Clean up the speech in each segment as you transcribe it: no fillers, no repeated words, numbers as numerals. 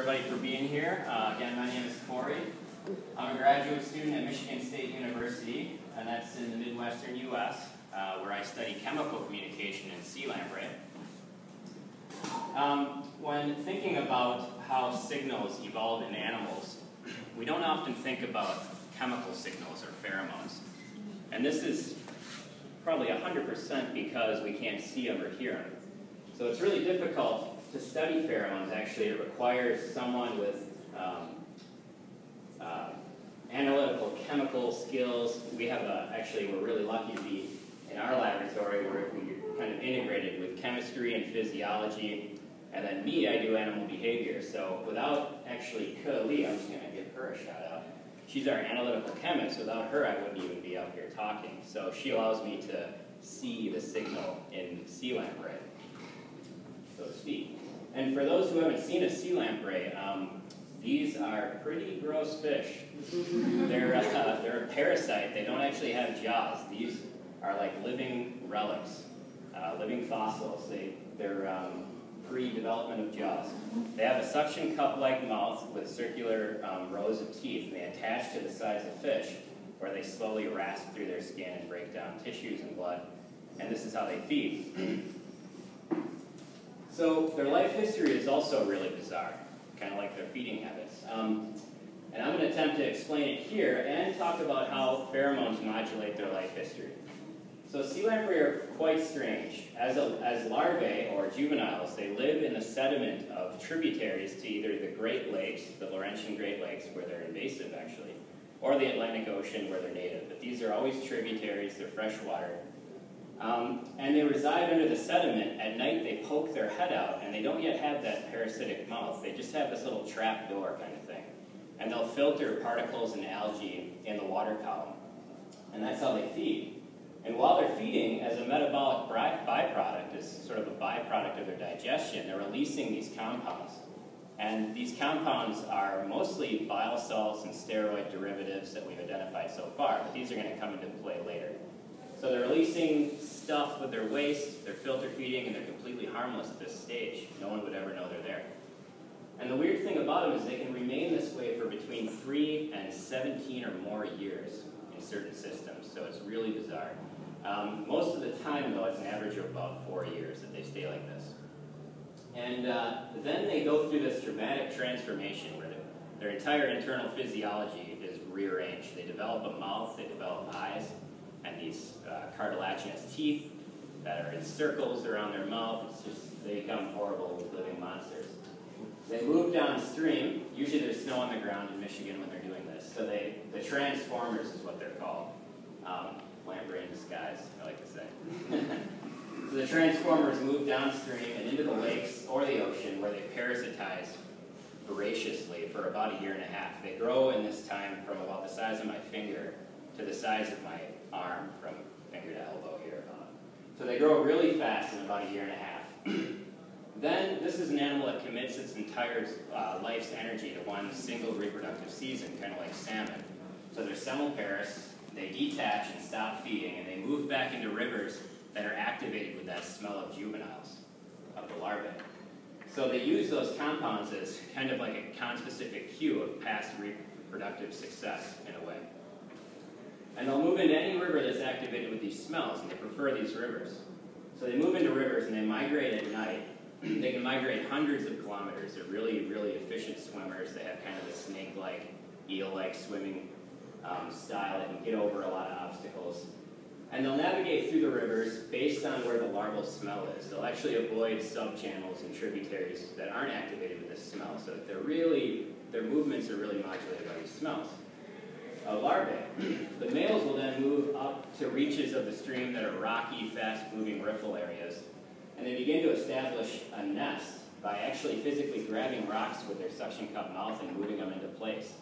everybody for being here. Again, my name is Cory. I'm a graduate student at Michigan State University, and that's in the Midwestern U.S., where I study chemical communication and sea lamprey. When thinking about how signals evolve in animals, we don't often think about chemical signals or pheromones. And this is probably 100% because we can't see them or hear them. So it's really difficult to study pheromones. Actually, it requires someone with analytical chemical skills. We have actually, we're really lucky to be in our laboratory where we're kind of integrated with chemistry and physiology. And then me, I do animal behavior. So without actually Cory, I'm just going to give her a shout out. She's our analytical chemist. Without her, I wouldn't even be up here talking. So she allows me to see the signal in sea lamprey, so to speak. And for those who haven't seen a sea lamprey, these are pretty gross fish. They're a parasite. They don't actually have jaws. These are like living relics, living fossils. They're pre-development of jaws. They have a suction cup-like mouth with circular rows of teeth, and they attach to the sides of fish, where they slowly rasp through their skin and break down tissues and blood. And this is how they feed. So their life history is also really bizarre, kind of like their feeding habits. And I'm going to attempt to explain it here and talk about how pheromones modulate their life history. So sea lamprey are quite strange. As larvae or juveniles, they live in the sediment of tributaries to either the Great Lakes, the Laurentian Great Lakes, where they're invasive actually, or the Atlantic Ocean, where they're native. But these are always tributaries, they're freshwater. And they reside under the sediment. At night they poke their head out, and they don't yet have that parasitic mouth. They just have this little trap door kind of thing. And they'll filter particles and algae in the water column. And that's how they feed. And while they're feeding, as a metabolic byproduct, as sort of a byproduct of their digestion, they're releasing these compounds. And these compounds are mostly bile salts and steroid derivatives that we've identified so far, but these are going to come into play later. So they're releasing stuff with their waste, they're filter feeding, and they're completely harmless at this stage. No one would ever know they're there. And the weird thing about them is they can remain this way for between 3 and 17 or more years in certain systems, so it's really bizarre. Most of the time, though, it's an average of about 4 years that they stay like this. And then they go through this dramatic transformation where their entire internal physiology is rearranged. They develop a mouth, they develop eyes, and these cartilaginous teeth that are in circles around their mouth. It's just, they become horrible living monsters. They move downstream. Usually there's snow on the ground in Michigan when they're doing this. So the transformers is what they're called. Lamprey in disguise, I like to say. So the transformers move downstream and into the lakes or the ocean, where they parasitize voraciously for about 1.5 years. They grow in this time from about the size of my finger to the size of my arm, from finger to elbow here. So they grow really fast in about 1.5 years. Then, this is an animal that commits its entire life's energy to one single reproductive season, kind of like salmon. So they're semiparous, they detach and stop feeding, and they move back into rivers that are activated with that smell of juveniles, of the larvae. So they use those compounds as kind of like a conspecific cue of past reproductive success, in a way. And they'll move into any river that's activated with these smells, and they prefer these rivers. So they move into rivers and they migrate at night. They can migrate hundreds of kilometers. They're really, really efficient swimmers. They have kind of a snake-like, eel-like swimming style that can get over a lot of obstacles. And they'll navigate through the rivers based on where the larval smell is. They'll actually avoid sub-channels and tributaries that aren't activated with this smell. So their movements are really modulated by these smells. Larvae. The males will then move up to reaches of the stream that are rocky, fast-moving riffle areas, and they begin to establish a nest by actually physically grabbing rocks with their suction cup mouth and moving them into place.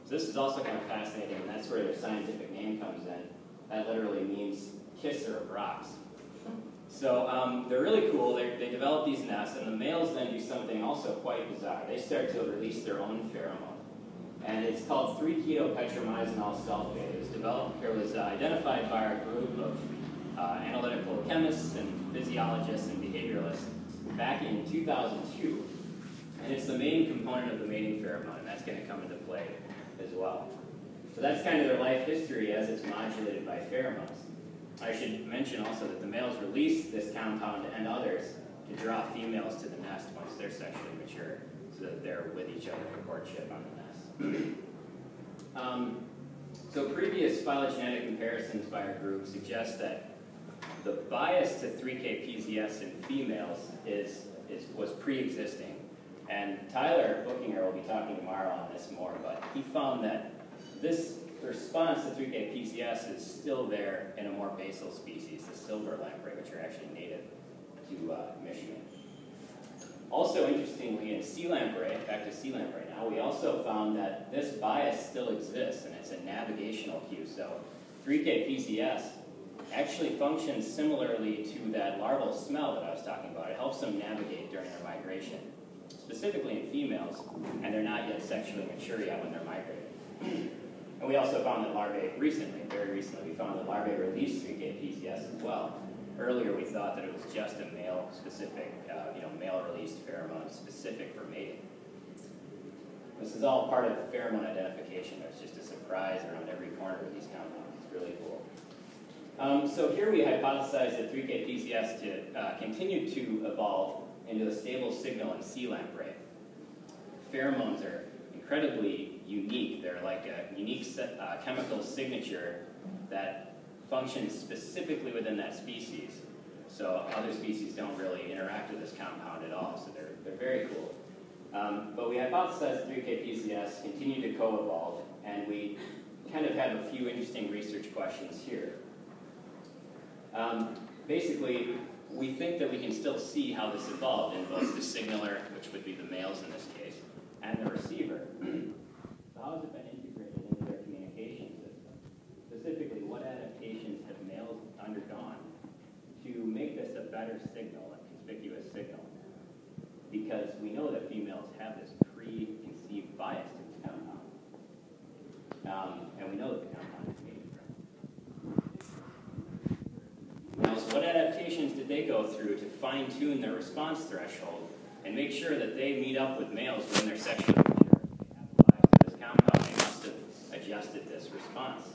So this is also kind of fascinating, and that's where their scientific name comes in. That literally means kisser of rocks. So they're really cool. They develop these nests, and the males then do something also quite bizarre. They start to release their own pheromone. And it's called 3-ketopetramidinol sulfate. It was identified by our group of analytical chemists and physiologists and behavioralists back in 2002. And it's the main component of the mating pheromone, and that's going to come into play as well. So that's kind of their life history as it's modulated by pheromones. I should mention also that the males release this compound and others to draw females to the nest once they're sexually mature, so that they're with each other for courtship on the nest. So previous phylogenetic comparisons by our group suggest that the bias to 3K-PZS in females was pre-existing. And Tyler Bookinger will be talking tomorrow on this more, but he found that this response to 3K-PZS is still there in a more basal species, the silver lamprey, which are actually native to Michigan. Also, interestingly, in sea lamprey, back to sea lamprey now, we also found that this bias still exists, and it's a navigational cue. So 3K-PZS actually functions similarly to that larval smell that I was talking about. It helps them navigate during their migration, specifically in females, and they're not yet sexually mature yet when they're migrating. And we also found that larvae very recently, we found that larvae release 3K-PZS as well. Earlier we thought that it was just a male-specific, male-released pheromone specific for mating. This is all part of pheromone identification. There's just a surprise around every corner of these compounds. It's really cool. So here we hypothesized that 3K-PZS to continue to evolve into a stable signal in sea lamprey. Pheromones are incredibly unique. They're like a unique chemical signature that functions specifically within that species. So other species don't really interact with this compound at all, so they're very cool. But we hypothesized 3K-PZS continue to co-evolve, and we kind of have a few interesting research questions here. Basically, we think that we can still see how this evolved in both the signaler, which would be the males in this case, and the receiver. So how has it been integrated into their communication system? Specifically, what adaptations have males undergone to make this a better signal, a conspicuous signal? Because we know that females have this preconceived bias to this compound. And we know that the compound is mated from. Now, so what adaptations did they go through to fine-tune their response threshold and make sure that they meet up with males when they're sexually mature? If they have bias to this compound, they must have adjusted this response.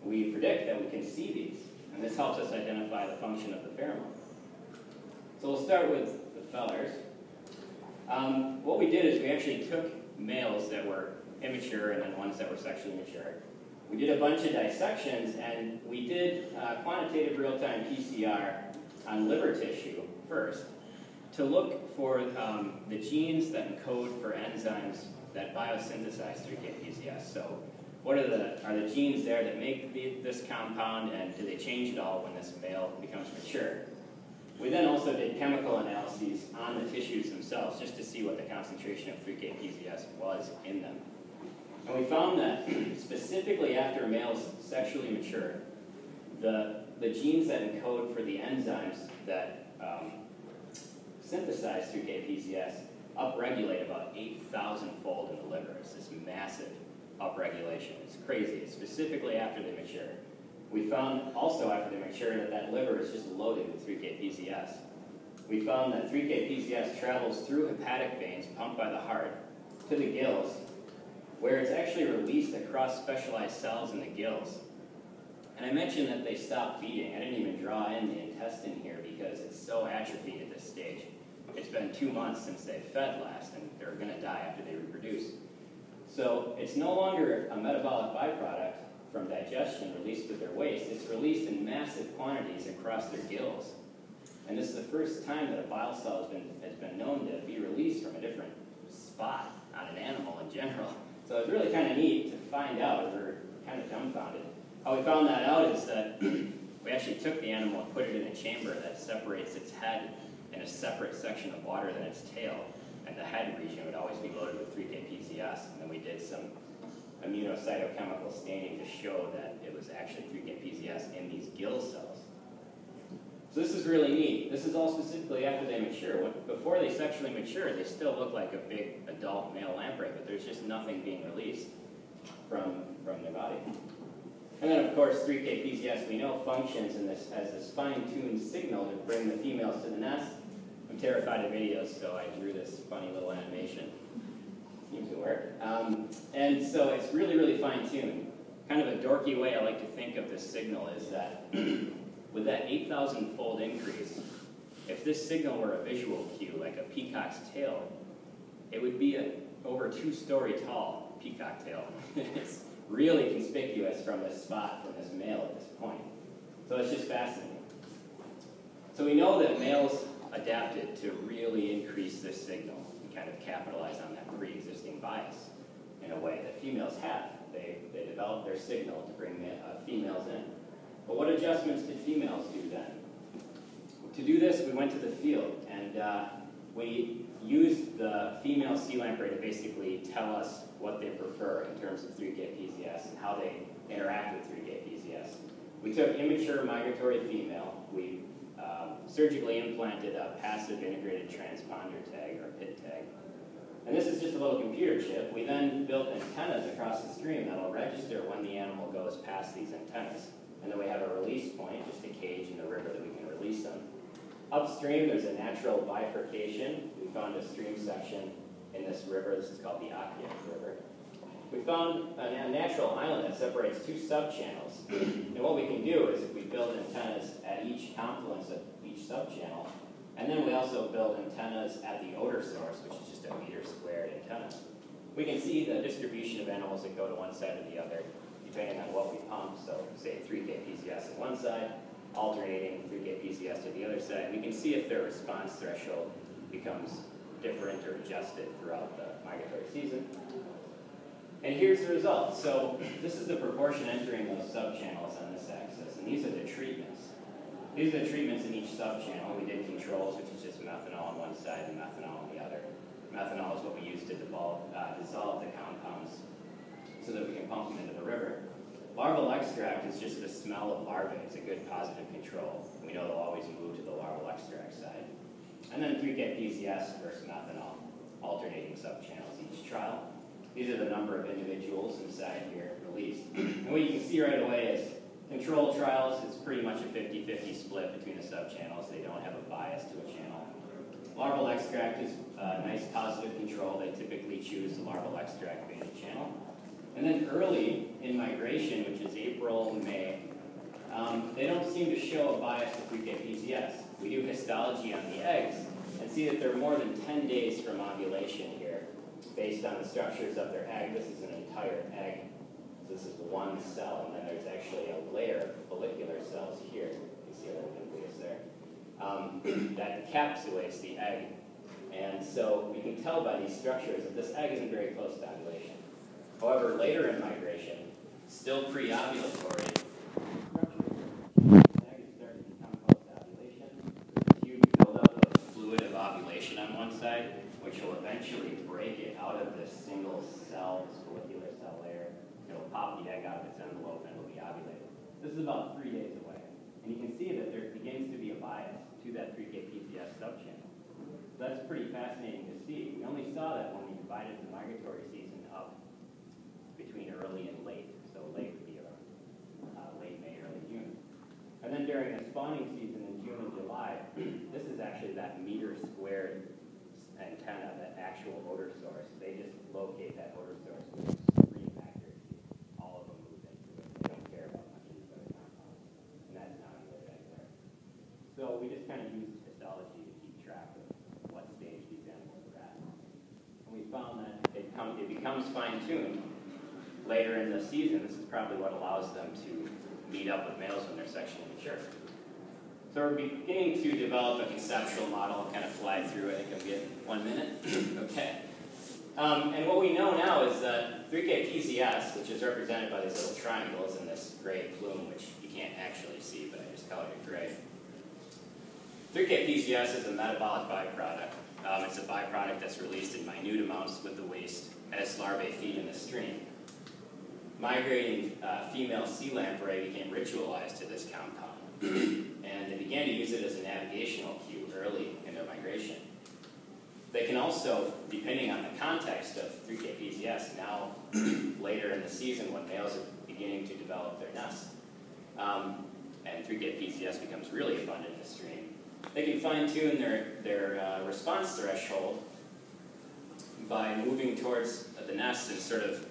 We predict that we can see these, and this helps us identify the function of the pheromone. So we'll start with the fellers. What we did is we actually took males that were immature and then ones that were sexually mature. We did a bunch of dissections, and we did quantitative real-time PCR on liver tissue first to look for the genes that encode for enzymes that biosynthesize 3K-PZS. So what are the genes there that make this compound, and do they change at all when this male becomes mature? We then also did chemical analyses on the tissues themselves just to see what the concentration of 3K-PZS was in them. And we found that specifically after males sexually mature, the genes that encode for the enzymes that synthesize 3K-PZS upregulate about 8,000-fold in the liver. It's this massive upregulation. It's crazy. It's specifically after they mature. We found also after they mature that liver is just loaded with 3K-PZS. We found that 3K-PZS travels through hepatic veins pumped by the heart to the gills, where it's actually released across specialized cells in the gills. And I mentioned that they stop feeding. I didn't even draw in the intestine here because it's so atrophied at this stage. It's been 2 months since they fed last, and they're going to die after they reproduce. So it's no longer a metabolic byproduct from digestion released with their waste. It's released in massive quantities across their gills. And this is the first time that a bile cell has been known to be released from a different spot on an animal in general. So it's really kind of neat to find out. We're kind of dumbfounded. How we found that out is that we actually took the animal and put it in a chamber that separates its head in a separate section of water than its tail. And the head region would always be loaded with 3K-PZS. And then we did some immunocytochemical staining to show that it was actually 3K-PZS in these gill cells. So this is really neat. This is all specifically after they mature. Before they sexually mature, they still look like a big adult male lamprey, but there's just nothing being released from their body. And then, of course, 3K-PZS we know functions in this as this fine-tuned signal to bring the females to the nest. I'm terrified of videos, so I drew this funny little animation. Seems to work. And so it's really, really fine-tuned. Kind of a dorky way I like to think of this signal is that with that 8,000-fold increase, if this signal were a visual cue, like a peacock's tail, it would be an over 2-story tall peacock tail. It's really conspicuous from this spot, from this male at this point. So it's just fascinating. So we know that males adapted to really increase this signal and kind of capitalize on that pre-existing bias in a way that females have. They developed their signal to bring females in. But what adjustments did females do then? To do this, we went to the field, and we used the female sea lamprey to basically tell us what they prefer in terms of 3K PZS and how they interact with 3K PZS. We took immature migratory female, we surgically implanted a passive integrated transponder tag, or PIT tag. And this is just a little computer chip. We then built antennas across the stream that will register when the animal goes past these antennas. And then we have a release point, just a cage in the river that we can release them. Upstream, there's a natural bifurcation. We found a stream section in this river. This is called the Akiak River. We found a natural island that separates 2 subchannels. And what we can do is if we build antennas at each confluence of each subchannel, and then we also build antennas at the odor source, which is just a meter-squared antenna. We can see the distribution of animals that go to one side or the other, depending on what we pump. So say 3K PZS on one side, alternating 3K PZS to the other side. We can see if their response threshold becomes different or adjusted throughout the migratory season. And here's the result. So this is the proportion entering those subchannels on this axis, and these are the treatments. These are the treatments in each subchannel. We did controls, which is just methanol on one side and methanol on the other. Methanol is what we use to dissolve the compounds so that we can pump them into the river. Larval extract is just the smell of larvae. It's a good positive control. We know they'll always move to the larval extract side. And then 3K PZS versus methanol, alternating subchannels each trial. These are the number of individuals inside here released. And what you can see right away is control trials, it's pretty much a 50-50 split between the subchannels. They don't have a bias to a channel. Larval extract is a nice positive control. They typically choose the larval extract beta channel. And then early in migration, which is April, May, they don't seem to show a bias to 3K PZS. We do histology on the eggs and see that they're more than 10 days from ovulation here based on the structures of their egg. This is an entire egg. This is one cell, and then there's actually a layer of follicular cells here. You see a little nucleus there. That encapsulates the egg. And so we can tell by these structures that this egg isn't very close to ovulation. However, later in migration, still pre-ovulatory, the egg is starting to become close to ovulation. There's a huge buildup of fluid of ovulation on one side, which will eventually break it out of this single cell, this follicular cell layer. It'll pop the egg out of its envelope and it'll be ovulated. This is about 3 days away. And you can see that there begins to be a bias to that 3K PZS subchannel. So that's pretty fascinating to see. We only saw that when we divided the migratory season up between early and late. So late would be around late May, early June. And then during the spawning season in June and July, this is actually that meter-squared antenna, that actual odor source. They just locate that odor source with extreme accuracy. All of them move into it. They don't care about much of these other compounds. And that's not good right there. So we just kind of use histology to keep track of what stage these animals are at. And we found that it becomes fine-tuned later in the season. This is probably what allows them to meet up with males when they're sexually mature. So we're beginning to develop a conceptual model. I'll kind of fly through it. I think I'll get 1 minute. Okay. And what we know now is that 3K PZS, which is represented by these little triangles and this gray plume, which you can't actually see, but I just colored it gray. 3K PZS is a metabolic byproduct. It's a byproduct that's released in minute amounts with the waste as larvae feed in the stream. Migrating female sea lamprey became ritualized to this compound, and they began to use it as a navigational cue early in their migration. They can also, depending on the context of 3K PZS, now later in the season when males are beginning to develop their nests, and 3K PZS becomes really abundant in the stream, they can fine-tune their response threshold by moving towards the nest and sort of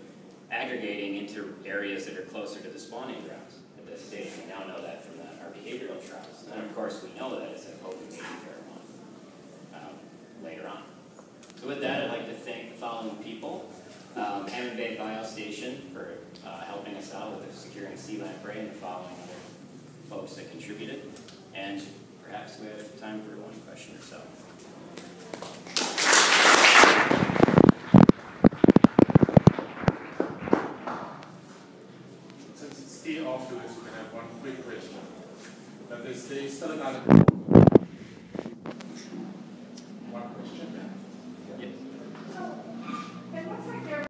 aggregating into areas that are closer to the spawning grounds. At this stage, we now know that from our behavioral trials. And of course, we know that it's a co-mating pheromone later on. So with that, I'd like to thank the following people. Hammond Bay Biostation for helping us out with securing sea lamprey, and the following other folks that contributed. And perhaps we have time for one question or so. Since it's still afterwards, we can have one quick question. There's still another